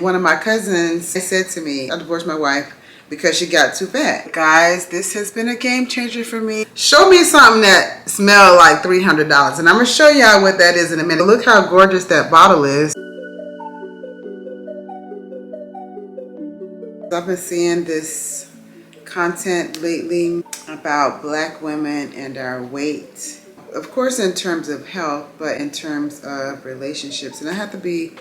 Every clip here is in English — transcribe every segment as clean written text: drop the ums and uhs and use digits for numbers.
One of my cousins said to me, I divorced my wife because she got too fat. Guys, this has been a game changer for me. Show me something that smells like $300, and I'm gonna show y'all what that is in a minute. Look how gorgeous that bottle is. I've been seeing this content lately about Black women and our weight. Of course, in terms of health, but in terms of relationships. And I have to be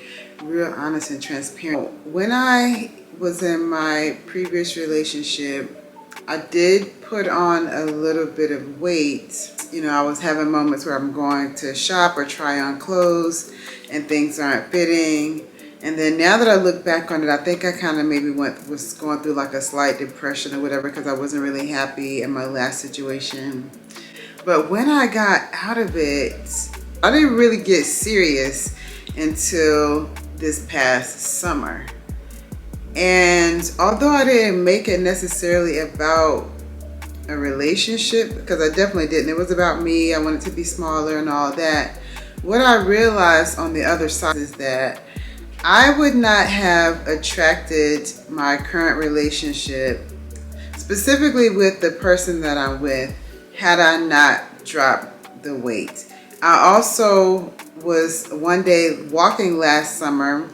real honest and transparent. When I was in my previous relationship, I did put on a little bit of weight. You know, I was having moments where I'm going to shop or try on clothes and things aren't fitting. And then now that I look back on it, I think I kind of maybe was going through like a slight depression or whatever because I wasn't really happy in my last situation. But when I got out of it, I didn't really get serious until this past summer. And although I didn't make it necessarily about a relationship, because I definitely didn't, it was about me, I wanted to be smaller and all that. What I realized on the other side is that I would not have attracted my current relationship, specifically with the person that I'm with, had I not dropped the weight. I also was one day walking last summer,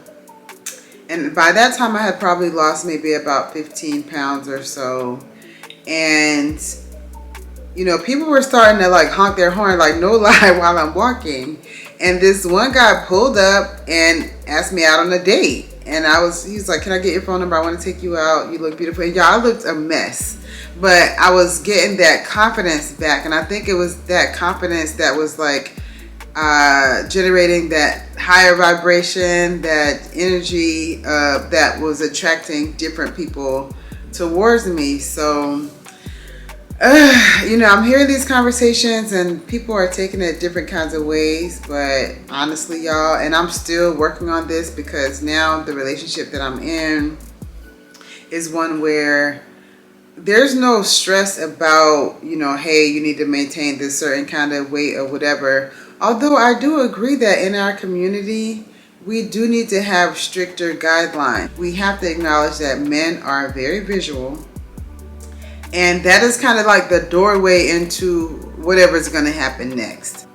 and by that time I had probably lost maybe about 15 pounds or so. And you know, people were starting to like honk their horn, like no lie, while I'm walking. And this one guy pulled up and asked me out on a date. And he's like, can I get your phone number? I want to take you out. You look beautiful. And y'all, I looked a mess. But I was getting that confidence back. And I think it was that confidence that was like generating that higher vibration, that energy that was attracting different people towards me. So, you know, I'm hearing these conversations and people are taking it different kinds of ways, but honestly, y'all, and I'm still working on this because now the relationship that I'm in is one where there's no stress about, you know, hey, you need to maintain this certain kind of weight or whatever. Although I do agree that in our community, we do need to have stricter guidelines. We have to acknowledge that men are very visual. And that is kind of like the doorway into whatever's going to happen next.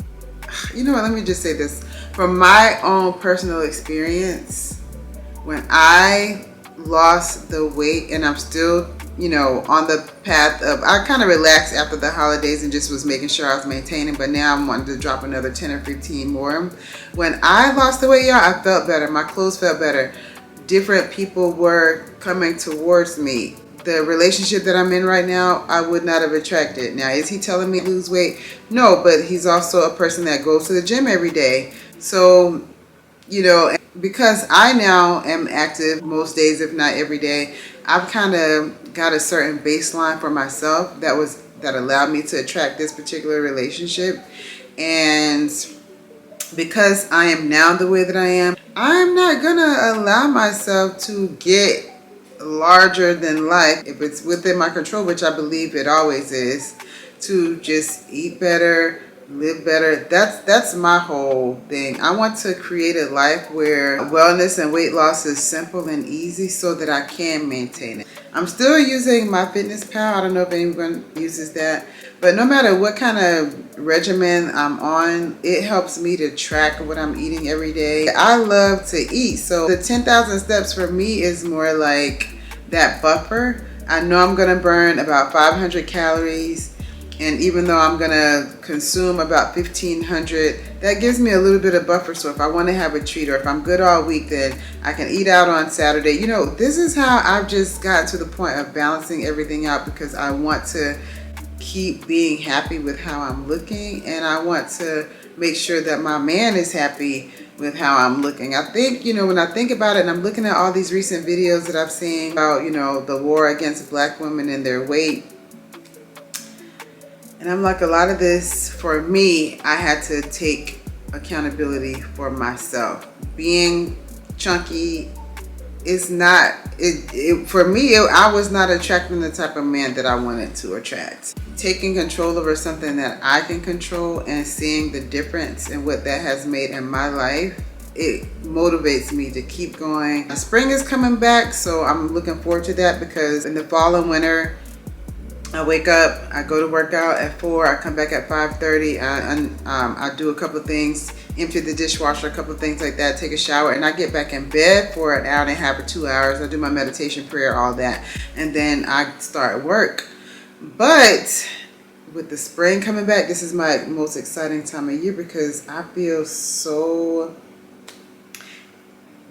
You know what, let me just say this. From my own personal experience, when I lost the weight, and I'm still, you know, on the path of, I kind of relaxed after the holidays and just was making sure I was maintaining, but now I'm wanting to drop another 10 or 15 more. When I lost the weight, y'all, I felt better. My clothes felt better. Different people were coming towards me. The relationship that I'm in right now, I would not have attracted. Now, is he telling me to lose weight? No, but he's also a person that goes to the gym every day. So, you know, because I now am active most days, if not every day, I've kind of got a certain baseline for myself that allowed me to attract this particular relationship. And because I am now the way that I am, I'm not gonna allow myself to get larger than life if it's within my control, which I believe it always is, to just eat better, live better. That's my whole thing. I want to create a life where wellness and weight loss is simple and easy so that I can maintain it. I'm still using MyFitnessPal. I don't know if anyone uses that, but no matter what kind of regimen I'm on, it helps me to track what I'm eating every day. I love to eat, so the 10,000 steps for me is more like that buffer. I know I'm gonna burn about 500 calories, and even though I'm gonna consume about 1,500, that gives me a little bit of buffer. So if I want to have a treat, or if I'm good all week, then I can eat out on Saturday. You know, this is how I've just gotten to the point of balancing everything out, because I want to keep being happy with how I'm looking, and I want to make sure that my man is happy with how I'm looking. I think, you know, when I think about it, and I'm looking at all these recent videos that I've seen about, you know, the war against Black women and their weight, and I'm like, a lot of this, for me, I had to take accountability for myself. Being chunky is not, for me, I was not attracting the type of man that I wanted to attract. Taking control over something that I can control and seeing the difference in what that has made in my life it motivates me to keep going. Spring is coming back, so I'm looking forward to that, because in the fall and winter, I wake up, I go to work out at 4, I come back at 5:30, I do a couple of things, empty the dishwasher, a couple of things like that, take a shower, and I get back in bed for an hour and a half or 2 hours. I do my meditation, prayer, all that, and then I start work. But with the spring coming back, this is my most exciting time of year, because I feel so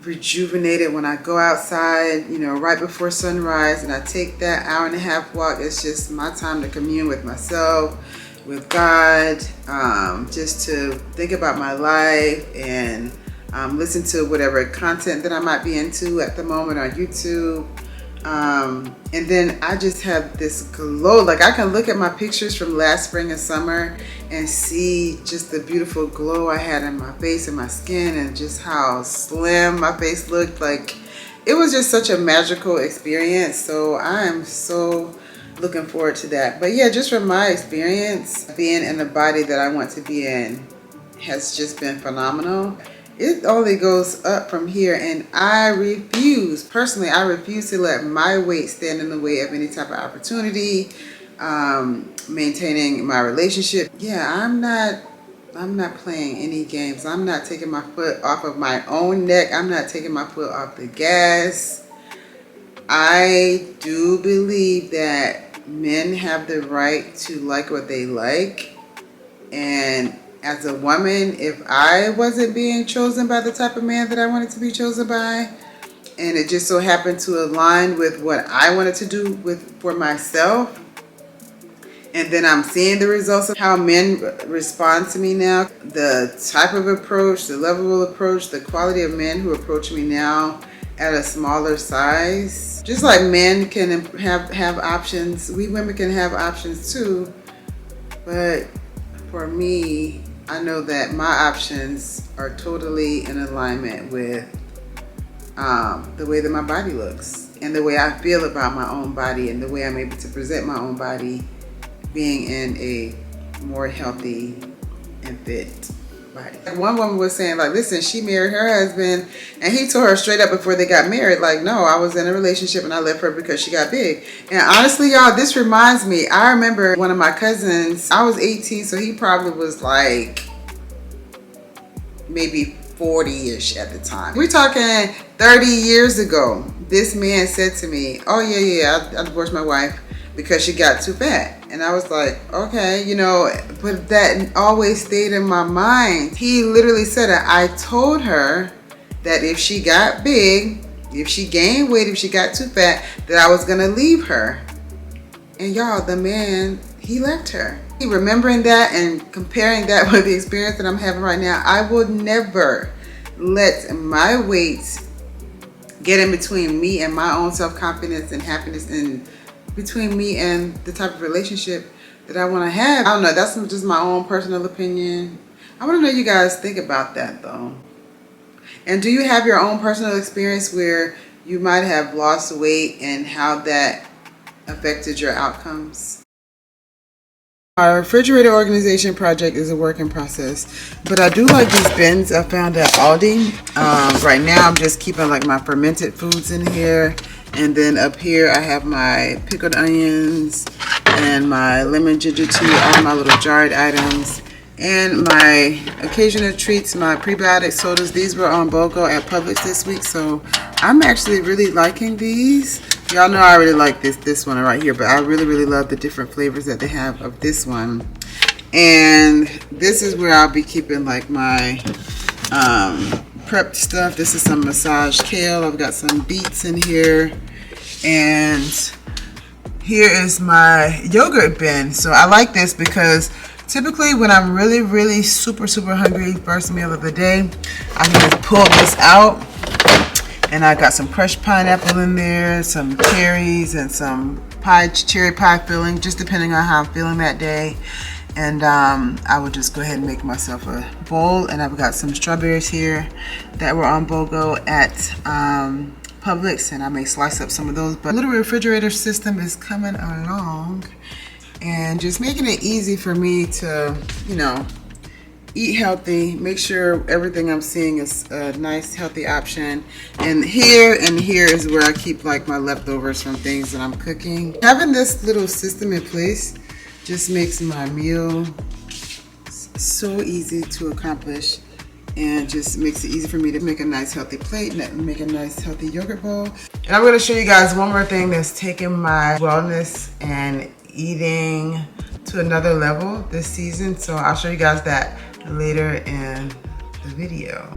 rejuvenated when I go outside, you know, right before sunrise, and I take that hour and a half walk. It's just my time to commune with myself, with God, just to think about my life and listen to whatever content that I might be into at the moment on YouTube. And then I just have this glow. Like, I can look at my pictures from last spring and summer and see just the beautiful glow I had in my face and my skin, and just how slim my face looked. Like, it was just such a magical experience. So I am so looking forward to that. But yeah, just from my experience, being in the body that I want to be in has just been phenomenal. It only goes up from here, and I refuse, personally, I refuse to let my weight stand in the way of any type of opportunity, maintaining my relationship. Yeah, I'm not playing any games. I'm not taking my foot off of my own neck. I'm not taking my foot off the gas. I do believe that men have the right to like what they like, and as a woman, if I wasn't being chosen by the type of man that I wanted to be chosen by, and it just so happened to align with what I wanted to do for myself, and then I'm seeing the results of how men respond to me now, the type of approach, the level of approach, the quality of men who approach me now at a smaller size. Just like men can have options, we women can have options too, but for me, I know that my options are totally in alignment with the way that my body looks, and the way I feel about my own body, and the way I'm able to present my own body, being in a more healthy and fit body. One woman was saying, like, listen, she married her husband, and he told her straight up before they got married, like, no, I was in a relationship and I left her because she got big. And honestly, y'all, this reminds me, I remember one of my cousins, I was 18, so he probably was like maybe 40-ish at the time. We're talking 30 years ago. This man said to me, oh yeah, I divorced my wife because she got too fat. And I was like, okay, you know, but that always stayed in my mind. He literally said it. I told her that if she got big, if she gained weight, if she got too fat, that I was gonna leave her. And y'all, the man, he left her. Remembering that and comparing that with the experience that I'm having right now, I would never let my weight get in between me and my own self-confidence and happiness, and between me and the type of relationship that I want to have. I don't know, that's just my own personal opinion. I want to know you guys think about that though. And do you have your own personal experience where you might have lost weight and how that affected your outcomes? Our refrigerator organization project is a work in process, but I do like these bins I found at Aldi. Right now I'm just keeping like my fermented foods in here, and then up here I have my pickled onions and my lemon ginger tea, all my little jarred items, and my occasional treats, my prebiotic sodas. These were on BOGO at Publix this week, so I'm actually really liking these. Y'all know I really like this one right here, but I really love the different flavors that they have of this one. And this is where I'll be keeping like my prepped stuff. This is some massaged kale. I've got some beets in here, and here is my yogurt bin. So I like this because typically when I'm really super hungry, first meal of the day, I can just pull this out. And I got some crushed pineapple in there, some cherries, and some cherry pie filling, just depending on how I'm feeling that day. And I would just go ahead and make myself a bowl. And I've got some strawberries here that were on BOGO at Publix, and I may slice up some of those. But the little refrigerator system is coming along and just making it easy for me to, you know, eat healthy. Make sure everything I'm seeing is a nice healthy option. And here is where I keep like my leftovers from things that I'm cooking. Having this little system in place just makes my meal so easy to accomplish, and just makes it easy for me to make a nice healthy plate and make a nice healthy yogurt bowl. And I'm going to show you guys one more thing that's taken my wellness and eating to another level this season. So I'll show you guys that later in the video.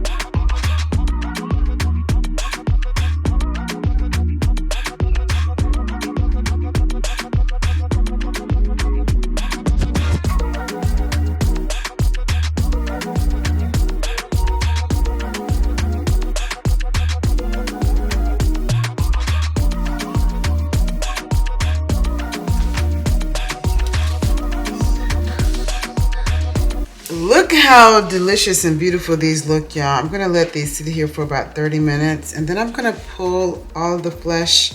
Look how delicious and beautiful these look, y'all. I'm gonna let these sit here for about 30 minutes, and then I'm gonna pull all the flesh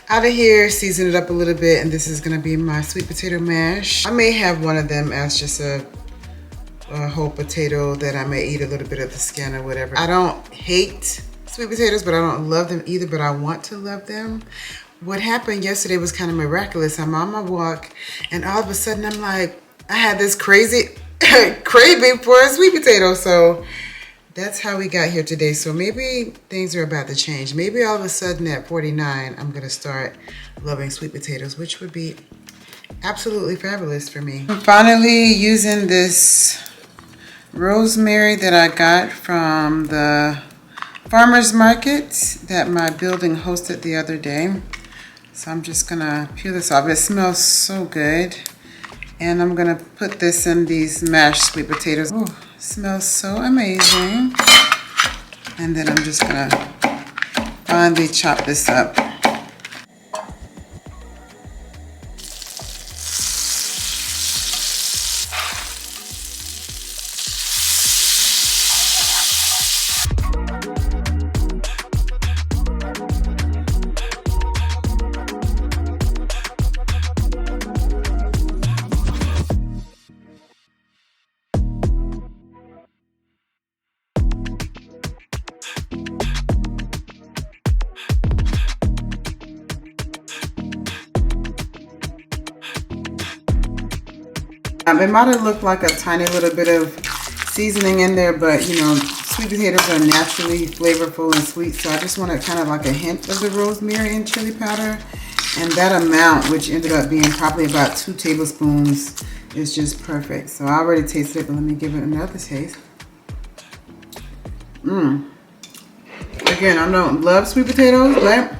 out of here, season it up a little bit, and this is gonna be my sweet potato mash. I may have one of them as just a whole potato that I may eat a little bit of the skin or whatever. I don't hate sweet potatoes, but I don't love them either, but I want to love them. What happened yesterday was kind of miraculous. I'm on my walk, and all of a sudden I'm like, I had this crazy craving for a sweet potato. So that's how we got here today. So maybe things are about to change. Maybe all of a sudden at 49, I'm gonna start loving sweet potatoes, which would be absolutely fabulous for me. I'm finally using this rosemary that I got from the farmer's market that my building hosted the other day. So I'm just gonna peel this off. It smells so good. And I'm gonna put this in these mashed sweet potatoes. Oh, smells so amazing. And then I'm just gonna finely chop this up. It might have looked like a tiny little bit of seasoning in there, but you know, sweet potatoes are naturally flavorful and sweet, so I just wanted kind of like a hint of the rosemary and chili powder. And that amount, which ended up being probably about 2 tablespoons, is just perfect. So I already tasted it, but let me give it another taste. Again, I don't love sweet potatoes, but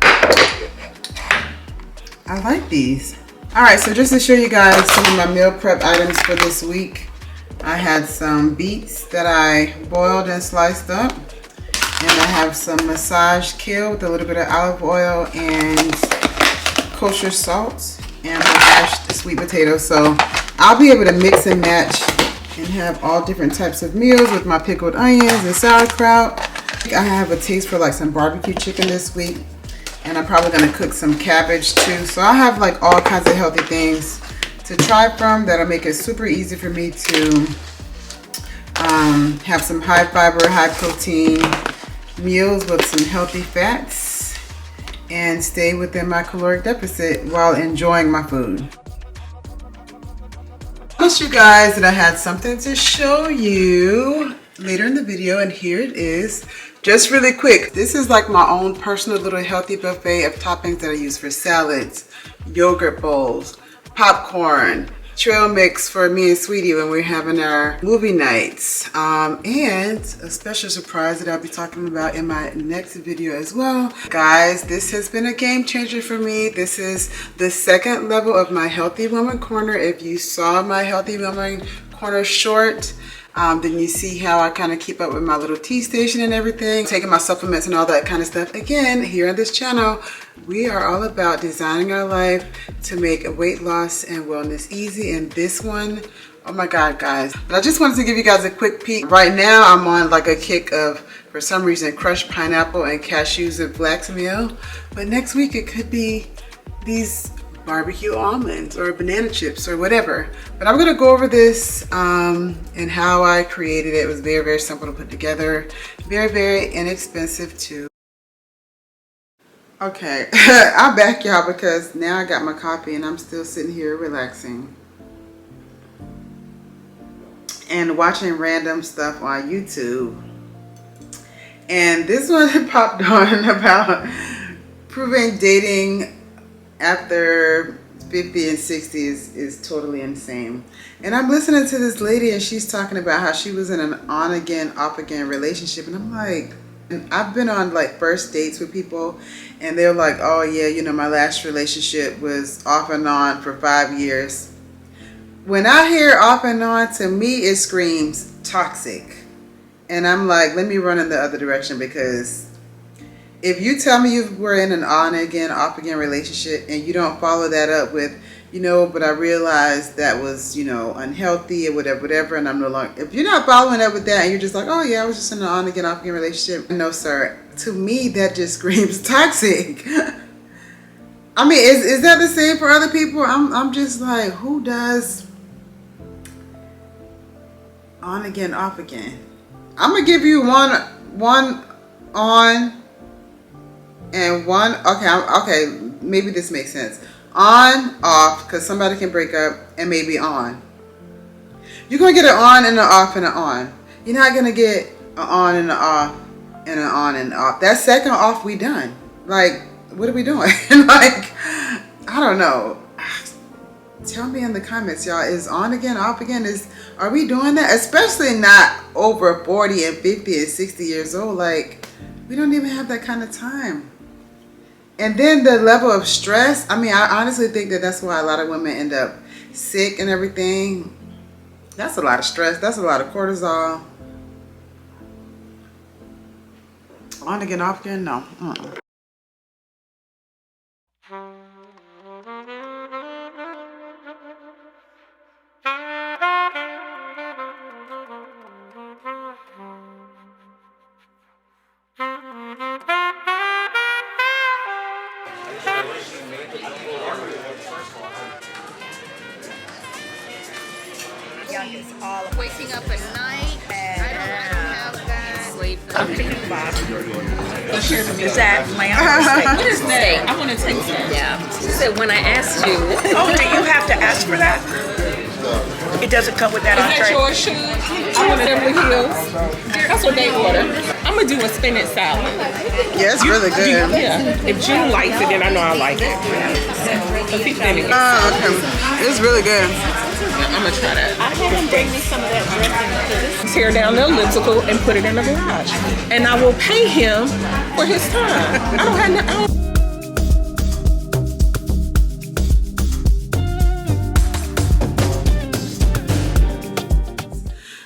I like these. All right, so just to show you guys some of my meal prep items for this week, I had some beets that I boiled and sliced up, and I have some massaged kale with a little bit of olive oil and kosher salt, and my mashed sweet potatoes. So I'll be able to mix and match and have all different types of meals with my pickled onions and sauerkraut. I have a taste for like some barbecue chicken this week. And I'm probably gonna cook some cabbage too. So I have like all kinds of healthy things to try from that'll make it super easy for me to have some high fiber, high protein meals with some healthy fats and stay within my caloric deficit while enjoying my food. I promised you guys that I had something to show you later in the video, and here it is. Just really quick, this is like my own personal little healthy buffet of toppings that I use for salads, yogurt bowls, popcorn, trail mix for me and Sweetie when we're having our movie nights, and a special surprise that I'll be talking about in my next video as well. Guys, this has been a game changer for me. This is the second level of my Healthy Woman Corner. If you saw my Healthy Woman Corner short, then you see how I kind of keep up with my little tea station and everything, taking my supplements and all that kind of stuff. Again, here on this channel, we are all about designing our life to make weight loss and wellness easy. And this one, oh my God, guys. But I just wanted to give you guys a quick peek. Right now, I'm on like a kick of, for some reason, crushed pineapple and cashews and flax meal. But next week, it could be these barbecue almonds or banana chips or whatever. But I'm gonna go over this and how I created it. It was very, very simple to put together. Very, very inexpensive too. Okay, I'm back, y'all, because now I got my coffee and I'm still sitting here relaxing and watching random stuff on YouTube. And this one popped on about proving dating after 50 and 60 is totally insane. And I'm listening to this lady and she's talking about how she was in an on again, off again relationship. And I'm like, and I've been on like first dates with people and they're like, oh yeah, you know, my last relationship was off and on for 5 years. When I hear off and on, to me it screams toxic. And I'm like, let me run in the other direction, because if you tell me you were in an on again, off again relationship and you don't follow that up with, you know, but I realized that was, you know, unhealthy or whatever, and I'm no longer, if you're not following up with that and you're just like, oh yeah, I was just in an on again, off again relationship. No, sir. To me, that just screams toxic. I mean, is that the same for other people? I'm just like, who does on again, off again? I'm gonna give you one on and one, okay, maybe this makes sense. On, off, because somebody can break up, and maybe on. You're going to get an on and an off and an on. You're not going to get an on and an off and an on and an off. That second off, we done. Like, what are we doing? Like, I don't know. Tell me in the comments, y'all. Is on again, off again? Are we doing that? Especially not over 40 and 50 and 60 years old. Like, we don't even have that kind of time. And then the level of stress, I mean, I honestly think that that's why a lot of women end up sick and everything. That's a lot of stress. That's a lot of cortisol. On again, off again? No. Waking up at night, I don't have that. Sleep. Is that my mistake? What is that? I want to take some. Yeah. She said when I asked you. Oh, do you have to ask for that? It doesn't come with that Is that entree? your shoes? I want Beverly Hills. That's what they order. I'm gonna do a spinach salad. Yeah, it's really good. Yeah. If June likes it, then I know I like it. Okay. It's really good. I'm gonna try that. I had him bring me some of that dressing. Tear down the elliptical and put it in the garage, and I will pay him for his time. I don't have no.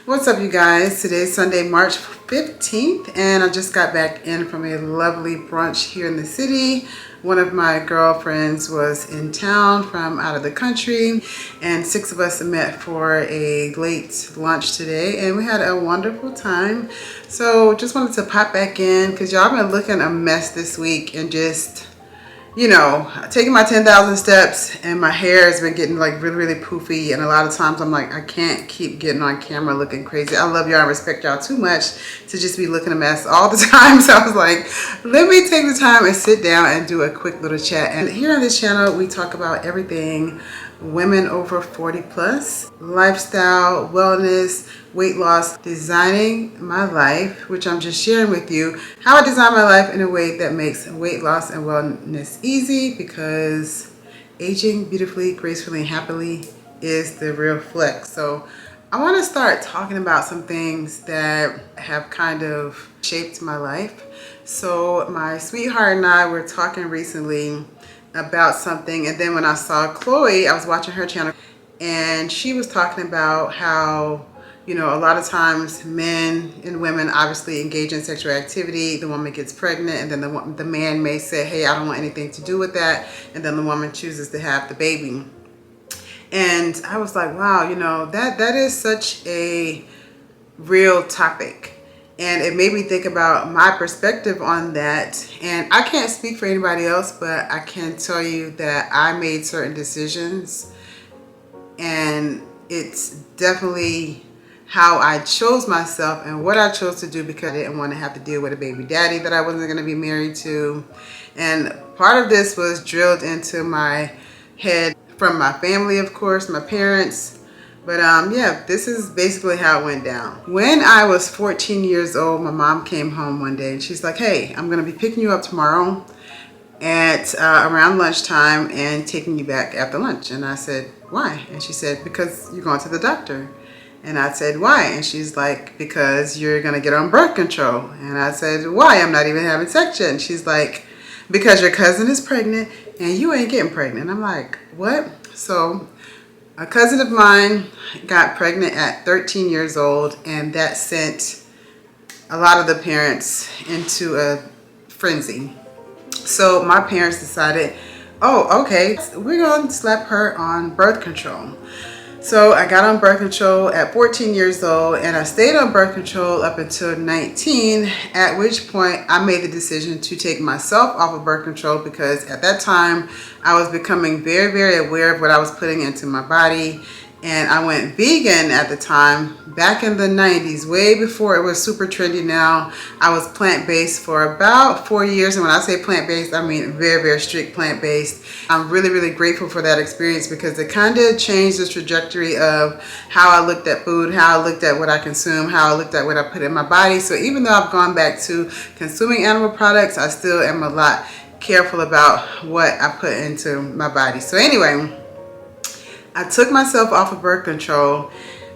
What's up, you guys? Today's Sunday, March 15th, and I just got back in from a lovely brunch here in the city. One of my girlfriends was in town from out of the country, and 6 of us met for a late lunch today, and we had a wonderful time. So just wanted to pop back in because y'all been looking a mess this week, and just, you know, taking my 10,000 steps, and my hair has been getting like really, really poofy, and a lot of times I'm like, I can't keep getting on camera looking crazy. I love y'all and respect y'all too much to just be looking a mess all the time. So I was like, let me take the time and sit down and do a quick little chat. And here on this channel, we talk about everything women over 40 plus, lifestyle, wellness, weight loss, designing my life, which I'm just sharing with you how I design my life in a way that makes weight loss and wellness easy, because aging beautifully, gracefully, and happily is the real flex. So I want to start talking about some things that have kind of shaped my life. So my sweetheart and I were talking recently about something, and then when I saw Chloe, I was watching her channel, and she was talking about how, you know, a lot of times men and women obviously engage in sexual activity. The woman gets pregnant, and then the man may say, hey, I don't want anything to do with that, and then the woman chooses to have the baby. And I was like, wow, you know, that is such a real topic. And it made me think about my perspective on that. And I can't speak for anybody else, but I can tell you that I made certain decisions, and it's definitely how I chose myself and what I chose to do, because I didn't want to have to deal with a baby daddy that I wasn't going to be married to. And part of this was drilled into my head from my family, of course, my parents. But yeah, this is basically how it went down. When I was 14 years old, my mom came home one day and she's like, hey, I'm going to be picking you up tomorrow at around lunchtime and taking you back after lunch. And I said, why? And she said, because you're going to the doctor. And I said, why? And she's like, because you're going to get on birth control. And I said, why? I'm not even having sex yet. And she's like, because your cousin is pregnant and you ain't getting pregnant. And I'm like, what? So a cousin of mine got pregnant at 13 years old, and that sent a lot of the parents into a frenzy. So my parents decided, oh, okay, we're going to slap her on birth control. So I got on birth control at 14 years old, and I stayed on birth control up until 19, at which point I made the decision to take myself off of birth control, because at that time I was becoming very, very aware of what I was putting into my body. And I went vegan at the time, back in the 90s, way before it was super trendy now. I was plant-based for about 4 years. And when I say plant-based, I mean very, very strict plant-based. I'm really, really grateful for that experience, because it kind of changed the trajectory of how I looked at food, how I looked at what I consume, how I looked at what I put in my body. So even though I've gone back to consuming animal products, I still am a lot careful about what I put into my body. So anyway, I took myself off of birth control,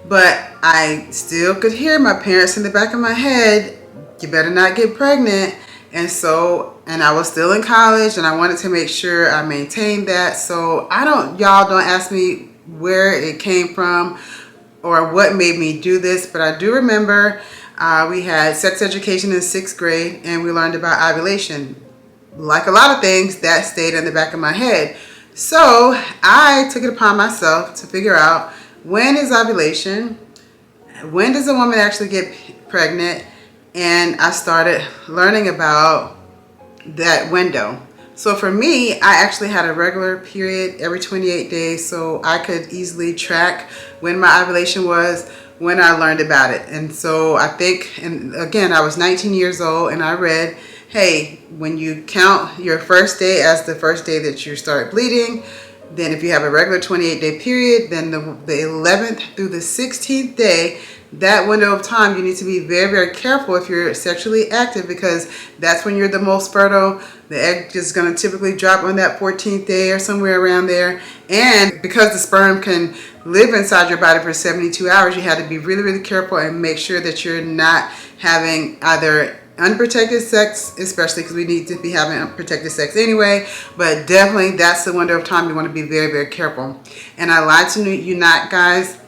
but I still could hear my parents in the back of my head, you better not get pregnant. And I was still in college, and I wanted to make sure I maintained that. So y'all don't ask me where it came from or what made me do this, but I do remember we had sex education in 6th grade, and we learned about ovulation. Like a lot of things, that stayed in the back of my head. So I took it upon myself to figure out, when is ovulation? When does a woman actually get pregnant? And I started learning about that window. So for me, I actually had a regular period every 28 days, so I could easily track when my ovulation was, when I learned about it. And so I think, and again, I was 19 years old, and I read, hey, when you count your first day as the first day that you start bleeding, then if you have a regular 28-day period, then the 11th through the 16th day, that window of time, you need to be very, very careful if you're sexually active, because that's when you're the most fertile. The egg is going to typically drop on that 14th day or somewhere around there. And because the sperm can live inside your body for 72 hours, you have to be really, really careful and make sure that you're not having either unprotected sex, especially because we need to be having unprotected sex anyway, but definitely that's the window of time you want to be very, very careful. And I lied to you not, guys.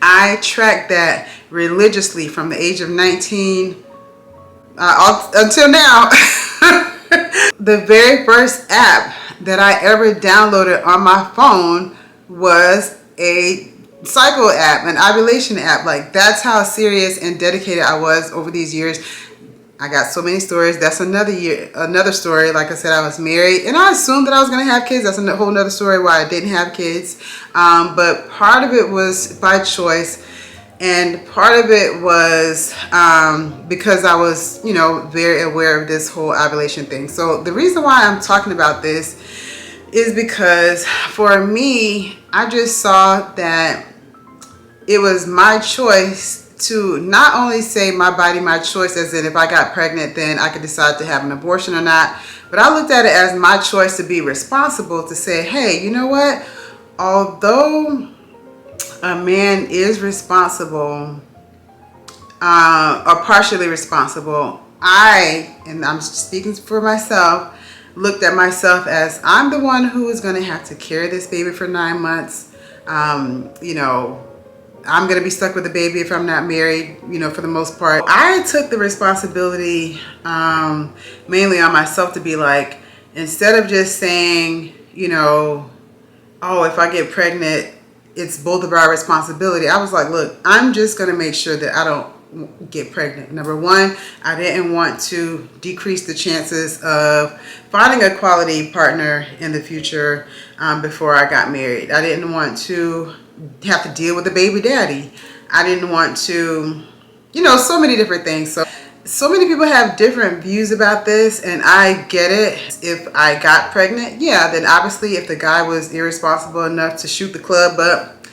I tracked that religiously from the age of 19 until now. The very first app that I ever downloaded on my phone was a cycle app, an ovulation app. Like, that's how serious and dedicated I was over these years. I got so many stories. That's another story. Like I said, I was married, and I assumed that I was going to have kids. That's a whole nother story why I didn't have kids. But part of it was by choice, and part of it was because I was, very aware of this whole ovulation thing. So the reason why I'm talking about this is because for me, I just saw that it was my choice to not only say my body, my choice, as in if I got pregnant, then I could decide to have an abortion or not. But I looked at it as my choice to be responsible, to say, hey, you know what? Although a man is responsible, or partially responsible, and I'm speaking for myself, looked at myself as I'm the one who is going to have to carry this baby for 9 months. I'm going to be stuck with the baby if I'm not married, for the most part. I took the responsibility mainly on myself to be like, instead of just saying, oh, if I get pregnant, it's both of our responsibility. I was like, look, I'm just going to make sure that I don't get pregnant. Number one, I didn't want to decrease the chances of finding a quality partner in the future before I got married. I didn't want to have to deal with a baby daddy. I didn't want to, you know, so many different things. So many people have different views about this, and I get it. If I got pregnant, yeah, then obviously if the guy was irresponsible enough to shoot the club up,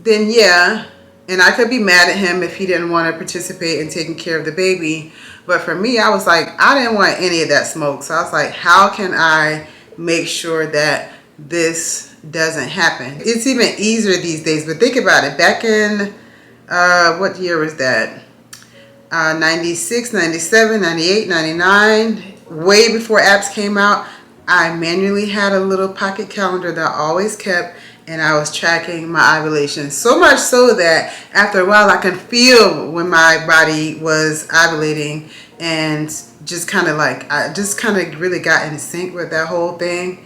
then yeah, and I could be mad at him if he didn't want to participate in taking care of the baby. But for me, I was like, I didn't want any of that smoke. So I was like, how can I make sure that this doesn't happen? It's even easier these days, but think about it. Back in, what year was that? 96, 97, 98, 99, way before apps came out, I manually had a little pocket calendar that I always kept, and I was tracking my ovulation. So much so that after a while I could feel when my body was ovulating, and just kind of like, I just kind of really got in sync with that whole thing.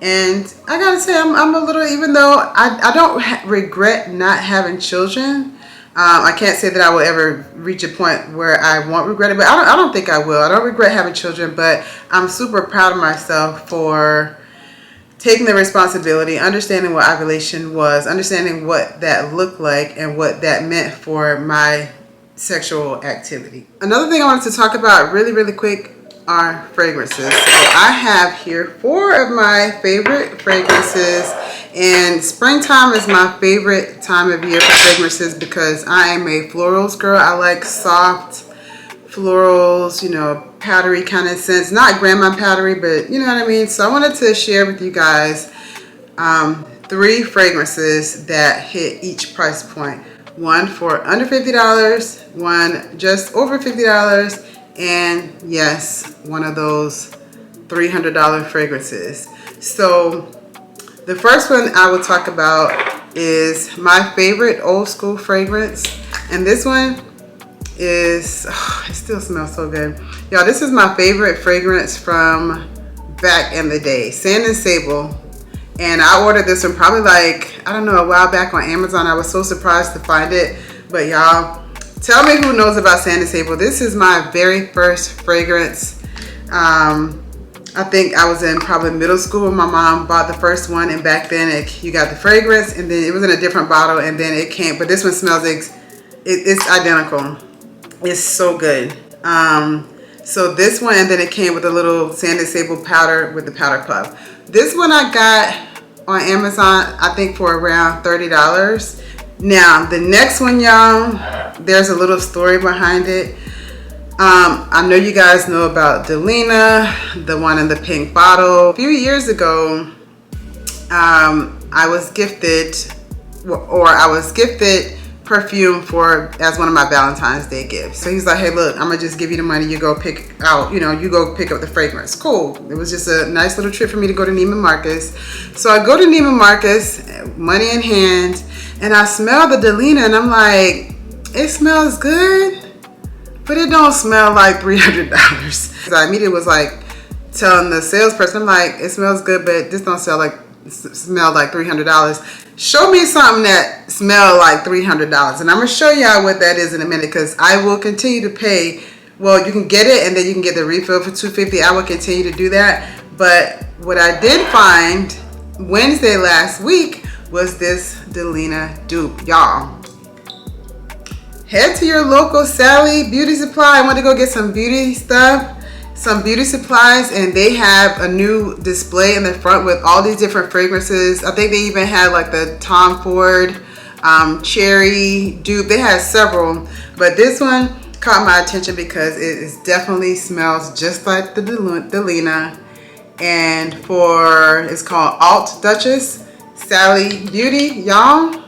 And I gotta say, I'm a little, even though I don't regret not having children, I can't say that I will ever reach a point where I won't regret it, but I don't think I will. I don't regret having children, but I'm super proud of myself for taking the responsibility, understanding what ovulation was, understanding what that looked like and what that meant for my sexual activity. Another thing I wanted to talk about really, really quick are fragrances. So I have here 4 of my favorite fragrances, and springtime is my favorite time of year for fragrances because I am a florals girl. I like soft florals, you know, powdery kind of scents, not grandma powdery, but you know what I mean. So I wanted to share with you guys 3 fragrances that hit each price point. One for under $50, one just over $50, and yes, one of those $300 fragrances. So the first one I will talk about is my favorite old school fragrance, and this one is, it still smells so good. Y'all, this is my favorite fragrance from back in the day, Sand and Sable. And I ordered this one probably like, I don't know, a while back on Amazon. I was so surprised to find it. But y'all, tell me who knows about Sand and Sable. This is my very first fragrance. I think I was in probably middle school when my mom bought the first one, and back then you got the fragrance and then it was in a different bottle, and then it came, but this one smells, it's identical. It's so good. So this one, and then it came with a little Sand and Sable powder with the powder puff. This one I got on Amazon, I think for around $30. Now the next one, y'all, there's a little story behind it. I know you guys know about Delina, the one in the pink bottle. A few years ago, I was gifted Perfume as one of my Valentine's Day gifts. So he's like, hey, look, I'm gonna just give you the money. You go pick out, you go pick up the fragrance. Cool. It was just a nice little trip for me to go to Neiman Marcus. So I go to Neiman Marcus, money in hand, and I smell the Delina, and I'm like, it smells good, but it don't smell like $300. I immediately was like telling the salesperson, I'm like, it smells good, but this don't smell like $300. Show me something that smells like $300, and I'm gonna show y'all what that is in a minute, because I will continue to pay. Well, you can get it and then you can get the refill for $250. I will continue to do that. But what I did find Wednesday last week was this Delina dupe, y'all. Head to your local Sally Beauty Supply. I want to go get some beauty stuff, some beauty supplies, and they have a new display in the front with all these different fragrances. I think they even had like the Tom Ford cherry dupe. They had several, but this one caught my attention because it definitely smells just like the Delina, and it's called Alt Duchess Sally Beauty, y'all.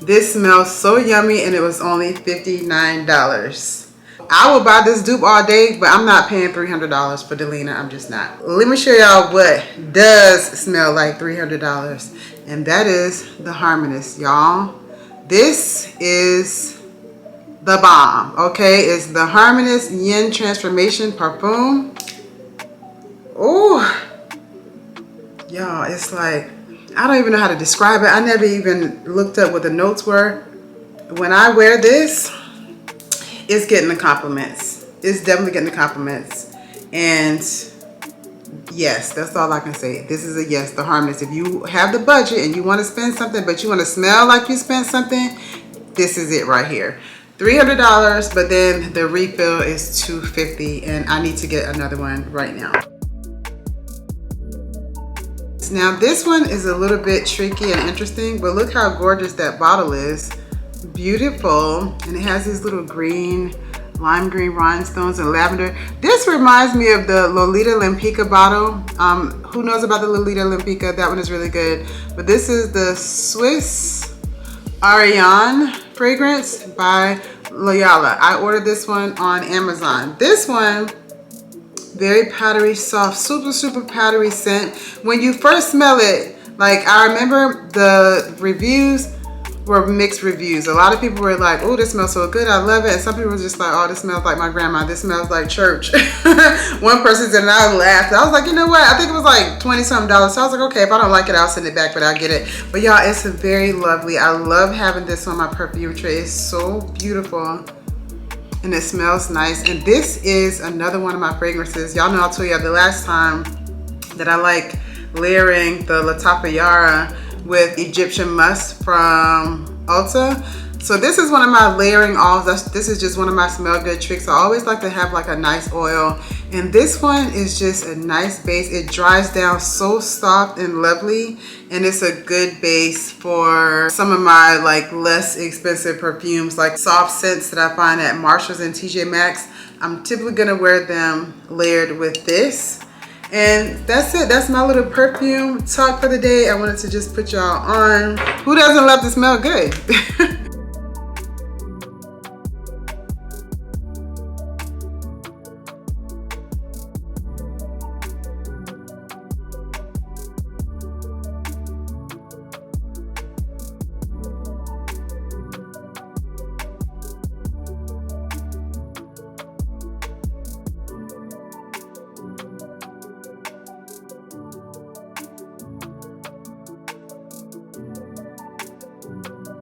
This smells so yummy, and it was only $59. I will buy this dupe all day, but I'm not paying $300 for Delina. I'm just not. Let me show y'all what does smell like $300, and that is the Harmonist, y'all. This is the bomb, okay? It's the Harmonist Yin Transformation Perfume. Oh, y'all, it's like, I don't even know how to describe it. I never even looked up what the notes were. When I wear this, it's getting the compliments. It's definitely getting the compliments. And yes, that's all I can say. This is a yes, the Harmless. If you have the budget and you want to spend something, but you want to smell like you spent something, this is it right here. $300, but then the refill is $250, and I need to get another one right now. Now this one is a little bit tricky and interesting, but look how gorgeous that bottle is. Beautiful, and it has these little green, lime green rhinestones and lavender. This reminds me of the Lolita Limpica bottle. Who knows about the Lolita Limpica? That one is really good. But this is the Swiss Ariane fragrance by Loyola. I ordered this one on Amazon. This one, very powdery, soft, super powdery scent. When you first smell it, like I remember the reviews were mixed reviews. A lot of people were like, oh, this smells so good, I love it. And some people were just like, oh, this smells like my grandma. This smells like church. One person said, and I laughed. I was like, you know what? I think it was like $20-something. So I was like, okay, if I don't like it, I'll send it back, but I'll get it. But y'all, it's very lovely. I love having this on my perfume tray. It's so beautiful. And it smells nice. And this is another one of my fragrances. Y'all know I told you the last time that I like layering the La Tapayara with Egyptian musk from Ulta. So this is one of my layering oils. This is just one of my smell good tricks. I always like to have like a nice oil. And this one is just a nice base. It dries down so soft and lovely. And it's a good base for some of my like less expensive perfumes, like soft scents that I find at Marshalls and TJ Maxx. I'm typically gonna wear them layered with this. And that's it. That's my little perfume talk for the day. I wanted to just put y'all on. Who doesn't love to smell good?